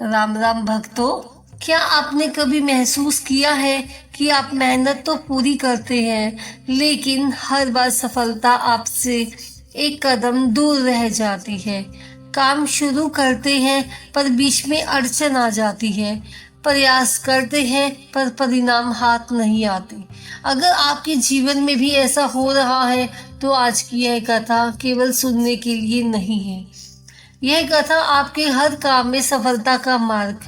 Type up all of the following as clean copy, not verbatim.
राम राम भक्तों। क्या आपने कभी महसूस किया है कि आप मेहनत तो पूरी करते हैं लेकिन हर बार सफलता आपसे एक कदम दूर रह जाती है। काम शुरू करते हैं पर बीच में अड़चन आ जाती है। प्रयास करते हैं पर परिणाम हाथ नहीं आते। अगर आपके जीवन में भी ऐसा हो रहा है तो आज की यह कथा केवल सुनने के लिए नहीं है। यह कथा आपके हर काम में सफलता का मार्ग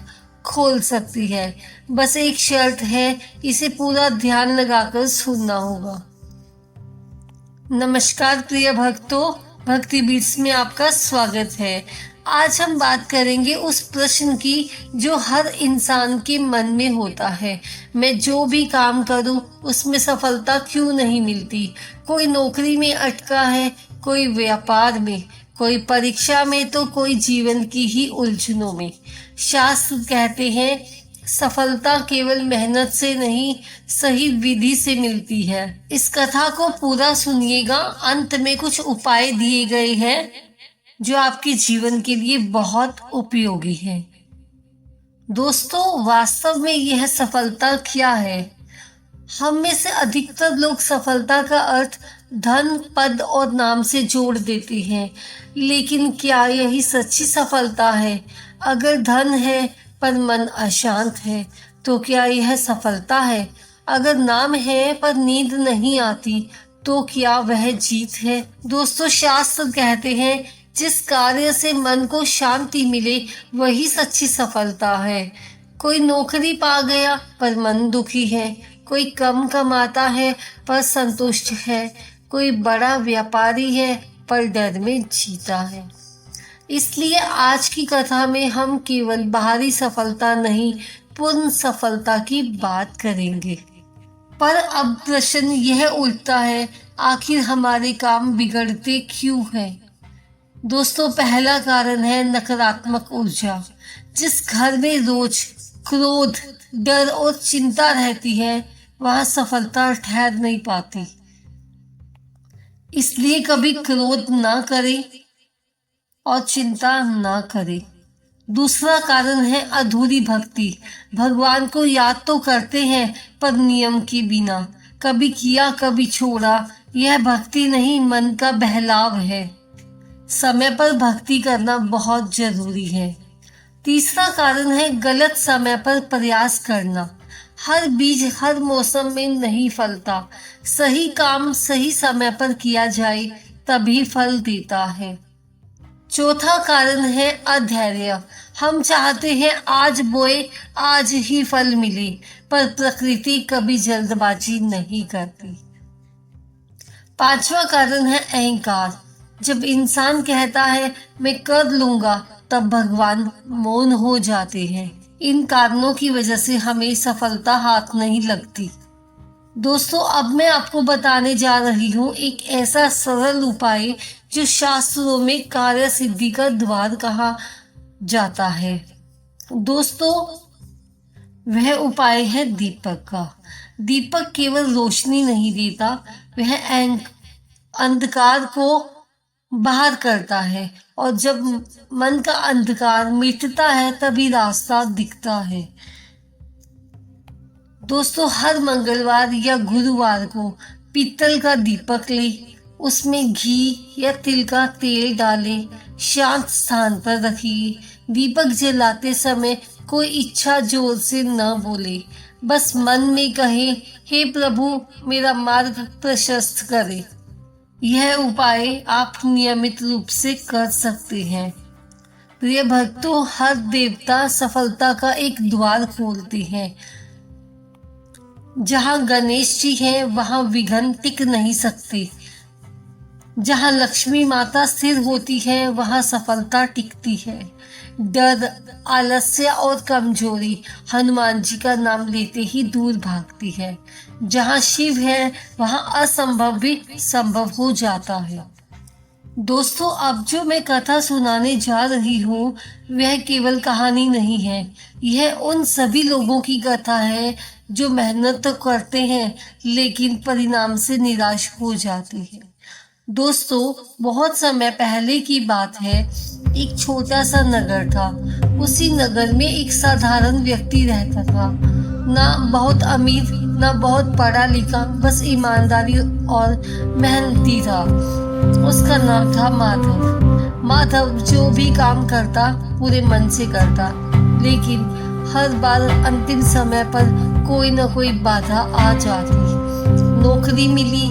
खोल सकती है। बस एक शर्त है, इसे पूरा ध्यान लगाकर सुनना होगा। नमस्कार प्रिय भक्तों, भक्ति बीट्स में आपका स्वागत है। आज हम बात करेंगे उस प्रश्न की जो हर इंसान के मन में होता है, मैं जो भी काम करूं उसमें सफलता क्यों नहीं मिलती। कोई नौकरी में अटका है, कोई व्यापार में, कोई परीक्षा में तो कोई जीवन की ही उलझनों में। शास्त्र कहते हैं सफलता केवल मेहनत से नहीं, सही विधि से मिलती है। इस कथा को पूरा सुनिएगा, अंत में कुछ उपाय दिए गए हैं जो आपके जीवन के लिए बहुत उपयोगी है। दोस्तों, वास्तव में यह सफलता क्या है? हम में से अधिकतर लोग सफलता का अर्थ धन, पद और नाम से जोड़ देते हैं, लेकिन क्या यही सच्ची सफलता है? अगर धन है पर मन अशांत है तो क्या यह सफलता है? अगर नाम है पर नींद नहीं आती तो क्या वह जीत है? दोस्तों, शास्त्र कहते हैं जिस कार्य से मन को शांति मिले वही सच्ची सफलता है। कोई नौकरी पा गया पर मन दुखी है, कोई कम कमाता है पर संतुष्ट है, कोई बड़ा व्यापारी है पर डर में जीता है। इसलिए आज की कथा में हम केवल बाहरी सफलता नहीं, पूर्ण सफलता की बात करेंगे। पर अब प्रश्न यह उठता है, आखिर हमारे काम बिगड़ते क्यों हैं? दोस्तों, पहला कारण है नकारात्मक ऊर्जा। जिस घर में रोज क्रोध, डर और चिंता रहती है वहां सफलता ठहर नहीं पाती। इसलिए कभी क्रोध ना करें और चिंता ना करें। दूसरा कारण है अधूरी भक्ति। भगवान को याद तो करते हैं पर नियम के बिना, कभी किया कभी छोड़ा। यह भक्ति नहीं, मन का बहलाव है। समय पर भक्ति करना बहुत जरूरी है। तीसरा कारण है गलत समय पर प्रयास करना। हर बीज हर मौसम में नहीं फलता। सही काम सही समय पर किया जाए तभी फल देता है। चौथा कारण है अधैर्य। हम चाहते हैं आज बोए आज ही फल मिले, पर प्रकृति कभी जल्दबाजी नहीं करती। पांचवा कारण है अहंकार। जब इंसान कहता है मैं कर लूंगा, तब भगवान मौन हो जाते हैं। इन कारणों की वजह से हमें सफलता हाथ नहीं लगती। दोस्तों, अब मैं आपको बताने जा रही हूँ एक ऐसा सरल उपाय जो शास्त्रों में कार्य सिद्धि का द्वार कहा जाता है। दोस्तों, वह उपाय है दीपक का। दीपक केवल रोशनी नहीं देता, वह अंधकार को बाहर करता है, और जब मन का अंधकार मिटता है तभी रास्ता दिखता है। दोस्तों, हर मंगलवार या गुरुवार को पीतल का दीपक ले, उसमें घी या तिल का तेल डालें, शांत स्थान पर रखिए। दीपक जलाते समय कोई इच्छा जोर से न बोले, बस मन में कहे, हे प्रभु मेरा मार्ग प्रशस्त करे। यह उपाय आप नियमित रूप से कर सकते हैं। प्रिय भक्तों, हर देवता सफलता का एक द्वार खोलते हैं। जहां गणेश जी हैं वहां विघ्न टिक नहीं सकते। जहां लक्ष्मी माता स्थिर होती है वहां सफलता टिकती है। डर, आलस्य और कमजोरी हनुमान जी का नाम लेते ही दूर भागती है। जहां शिव है वहां असंभव भी संभव हो जाता है। दोस्तों, अब जो मैं कथा सुनाने जा रही हूँ वह केवल कहानी नहीं है। यह उन सभी लोगों की कथा है जो मेहनत तो करते हैं लेकिन परिणाम से निराश हो जाते हैं। दोस्तों, बहुत समय पहले की बात है। एक छोटा सा नगर था। उसी नगर में एक साधारण व्यक्ति रहता था, ना बहुत अमीर ना बहुत पढ़ा लिखा, बस ईमानदारी और मेहनती था। उसका नाम था माधव। माधव जो भी काम करता पूरे मन से करता, लेकिन हर बार अंतिम समय पर कोई न कोई बाधा आ जाती। नौकरी मिली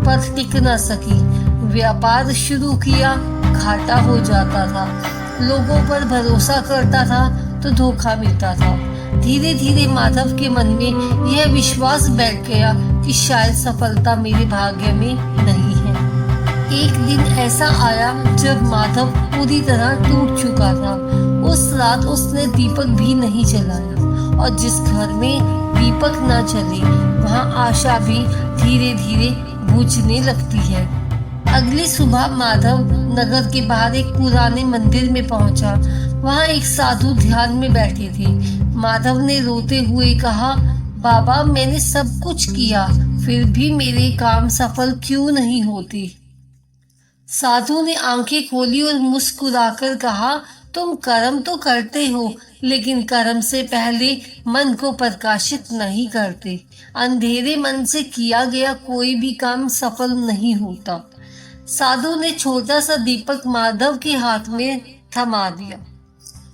पर टिक न सकी, व्यापार शुरू किया घाटा हो जाता था, लोगों पर भरोसा करता था तो धोखा मिलता था। धीरे धीरे माधव के मन में यह विश्वास बैठ गया कि शायद सफलता मेरे भाग्य में नहीं है। एक दिन ऐसा आया जब माधव पूरी तरह टूट चुका था। उस रात उसने दीपक भी नहीं जलाया, और जिस घर में दीपक न जले वहां आशा भी धीरे धीरे बुझने लगती है। अगली सुबह माधव नगर के बाहर एक पुराने मंदिर में पहुंचा। वहां एक साधु ध्यान में बैठे थे। माधव ने रोते हुए कहा, बाबा, मैंने सब कुछ किया, फिर भी मेरे काम सफल क्यों नहीं होते? साधु ने आंखें खोली और मुस्कुराकर कहा, तुम कर्म तो करते हो, लेकिन कर्म से पहले मन को प्रकाशित नहीं करते। अंधेरे मन से किया गया कोई भी काम सफल नहीं होता। साधु ने छोटा सा दीपक माधव के हाथ में थमा दिया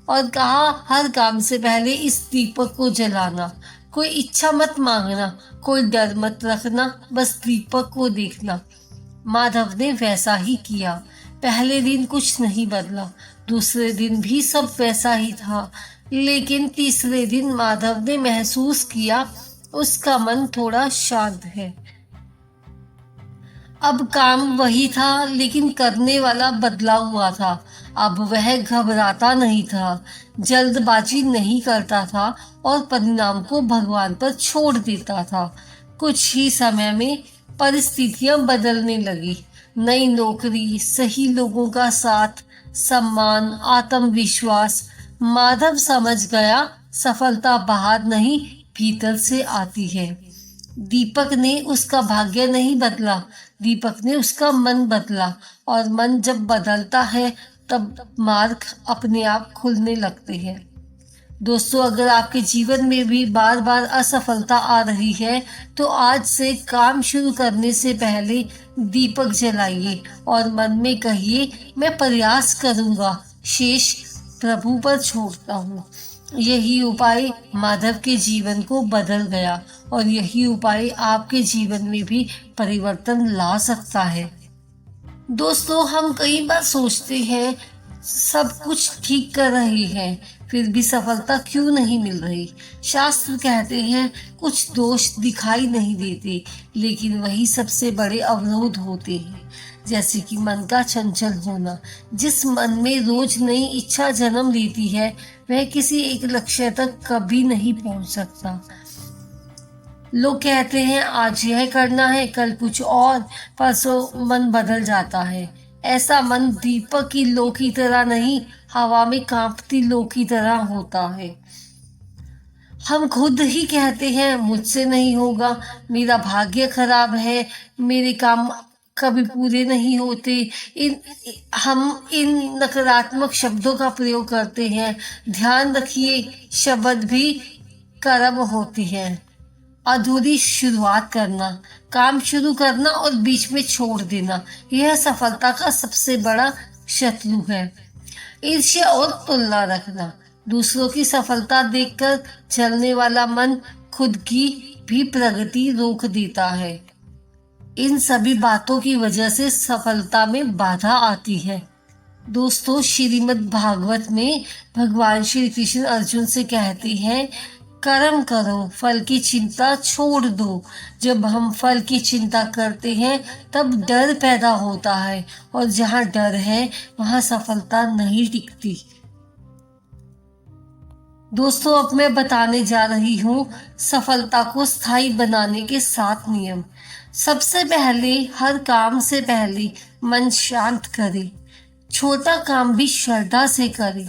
और कहा, हर काम से पहले इस दीपक को जलाना। कोई इच्छा मत मांगना, कोई डर मत रखना, बस दीपक को देखना। माधव ने वैसा ही किया। पहले दिन कुछ नहीं बदला, दूसरे दिन भी सब वैसा ही था, लेकिन तीसरे दिन माधव ने महसूस किया उसका मन थोड़ा शांत है। अब काम वही था, लेकिन करने वाला बदला हुआ था। अब वह घबराता नहीं था, जल्दबाजी नहीं करता था और परिणाम को भगवान पर छोड़ देता था। कुछ ही समय में परिस्थितियां बदलने लगी। नई नौकरी, सही लोगों का साथ, सम्मान, आत्मविश्वास। माधव समझ गया सफलता बाहर नहीं भीतर से आती है। दीपक ने उसका भाग्य नहीं बदला, दीपक ने उसका मन बदला, और मन जब बदलता है तब मार्ग अपने आप खुलने लगते हैं। दोस्तों, अगर आपके जीवन में भी बार बार असफलता आ रही है तो आज से काम शुरू करने से पहले दीपक जलाइए और मन में कहिए, मैं प्रयास करूंगा, शेष प्रभु पर छोड़ता हूँ। यही उपाय माधव के जीवन को बदल गया, और यही उपाय आपके जीवन में भी परिवर्तन ला सकता है। दोस्तों, हम कई बार सोचते हैं सब कुछ ठीक कर रहे हैं, फिर भी सफलता क्यों नहीं मिल रही। शास्त्र कहते हैं कुछ दोष दिखाई नहीं देते, लेकिन वही सबसे बड़े अवरोध होते हैं। जैसे कि मन का चंचल होना। जिस मन में रोज नई इच्छा जन्म लेती है, वह किसी एक लक्ष्य तक कभी नहीं पहुंच सकता। लोग कहते हैं आज यह करना है, कल कुछ और, परसों मन बदल जाता है। ऐसा मन दीपक की लौ की तरह नहीं, हवा में कांपती लौ की तरह होता है। हम खुद ही कहते हैं मुझसे नहीं होगा, मेरा भाग्य खराब है, मेरे काम कभी पूरे नहीं होते। हम इन नकारात्मक शब्दों का प्रयोग करते हैं। ध्यान रखिए, शब्द भी कर्म होती है। अधूरी शुरुआत करना, काम शुरू करना और बीच में छोड़ देना, यह सफलता का सबसे बड़ा शत्रु है। ईर्ष्या और तुलना रखना, दूसरों की सफलता देखकर चलने वाला मन खुद की भी प्रगति रोक देता है। इन सभी बातों की वजह से सफलता में बाधा आती है। दोस्तों, श्रीमद् भागवत में भगवान श्री कृष्ण अर्जुन से कहते हैं, कर्म करो, फल की चिंता छोड़ दो। जब हम फल की चिंता करते हैं तब डर पैदा होता है, और जहाँ डर है वहाँ सफलता नहीं टिकती। दोस्तों, अब मैं बताने जा रही हूँ सफलता को स्थायी बनाने के 7 नियम। सबसे पहले, हर काम से पहले मन शांत करें। छोटा काम भी श्रद्धा से करें।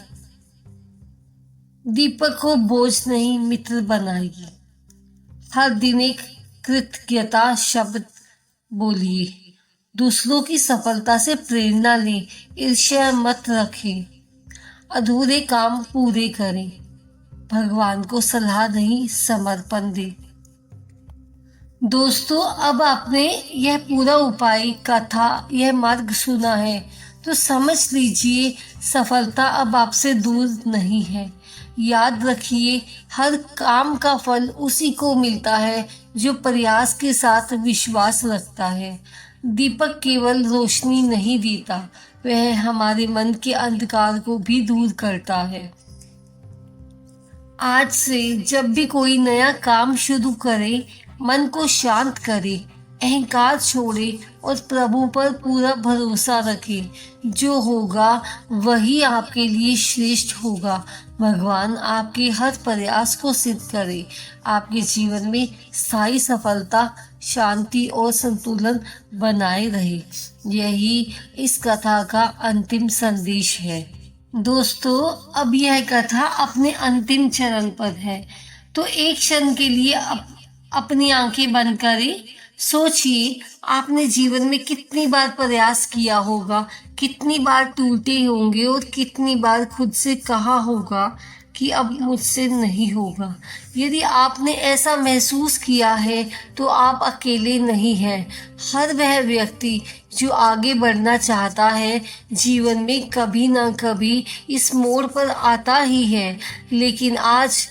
दीपक को बोझ नहीं मित्र बनाइए। हर दिन एक कृतज्ञता शब्द बोलिए। दूसरों की सफलता से प्रेरणा लें, ईर्ष्या मत रखें। अधूरे काम पूरे करें। भगवान को सलाह नहीं, समर्पण दे। दोस्तों, अब आपने यह पूरा उपाय, कथा, यह मार्ग सुना है तो समझ लीजिए सफलता अब आपसे दूर नहीं है। याद रखिए, हर काम का फल उसी को मिलता है जो प्रयास के साथ विश्वास रखता है। दीपक केवल रोशनी नहीं देता, वह हमारे मन के अंधकार को भी दूर करता है। आज से जब भी कोई नया काम शुरू करे, मन को शांत करे, अहंकार छोड़े और प्रभु पर पूरा भरोसा रखे। जो होगा वही आपके लिए श्रेष्ठ होगा। भगवान आपके हर प्रयास को सिद्ध करे, आपके जीवन में स्थायी सफलता, शांति और संतुलन बनाए रहे। यही इस कथा का अंतिम संदेश है। दोस्तों, अब यह कथा अपने अंतिम चरण पर है, तो एक क्षण के लिए अपनी आंखें बंद करें। सोचिए, आपने जीवन में कितनी बार प्रयास किया होगा, कितनी बार टूटे होंगे और कितनी बार खुद से कहा होगा कि अब मुझसे नहीं होगा। यदि आपने ऐसा महसूस किया है तो आप अकेले नहीं हैं। हर वह व्यक्ति जो आगे बढ़ना चाहता है, जीवन में कभी ना कभी इस मोड़ पर आता ही है। लेकिन आज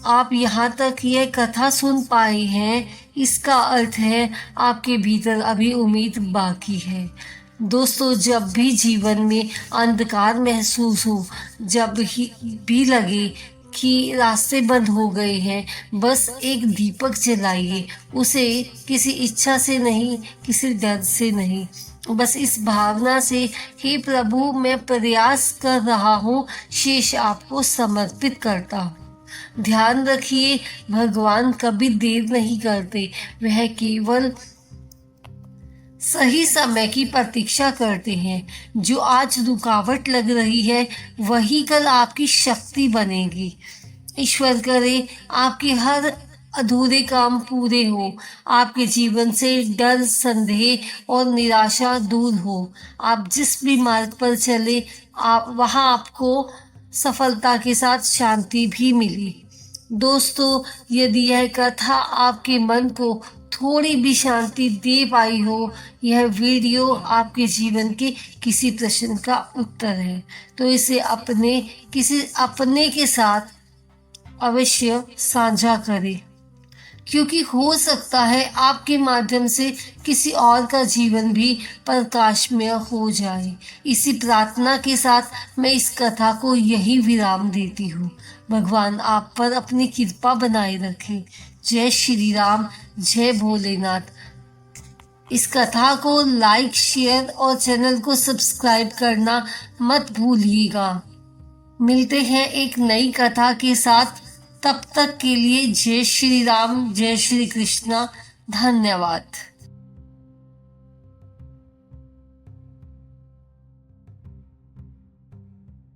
आप यहाँ तक यह कथा सुन पाए हैं, इसका अर्थ है आपके भीतर अभी उम्मीद बाकी है। दोस्तों, जब भी जीवन में अंधकार महसूस हो, जब भी लगे कि रास्ते बंद हो गए हैं, बस एक दीपक जलाइए। उसे किसी इच्छा से नहीं, किसी डर से नहीं, बस इस भावना से, हे प्रभु, मैं प्रयास कर रहा हूँ, शेष आपको समर्पित करता हूँ। ध्यान रखिए, भगवान कभी देर नहीं करते, वह केवल सही समय की प्रतीक्षा करते हैं। जो आज रुकावट लग रही है, वही कल आपकी शक्ति बनेगी। ईश्वर करे आपके हर अधूरे काम पूरे हो, आपके जीवन से डर, संदेह और निराशा दूर हो। आप जिस भी मार्ग पर चले, वहाँ आपको सफलता के साथ शांति भी मिली। दोस्तों, यदि यह कथा आपके मन को थोड़ी भी शांति दे पाई हो, यह वीडियो आपके जीवन के किसी प्रश्न का उत्तर है, तो इसे अपने के साथ अवश्य साझा करें, क्योंकि हो सकता है आपके माध्यम से किसी और का जीवन भी प्रकाशमय हो जाए। इसी प्रार्थना के साथ मैं इस कथा को यही विराम देती हूँ। भगवान आप पर अपनी कृपा बनाए रखे। जय श्री राम, जय भोलेनाथ। इस कथा को लाइक, शेयर और चैनल को सब्सक्राइब करना मत भूलिएगा। मिलते हैं एक नई कथा के साथ, तब तक के लिए जय श्री राम, जय श्री कृष्णा। धन्यवाद।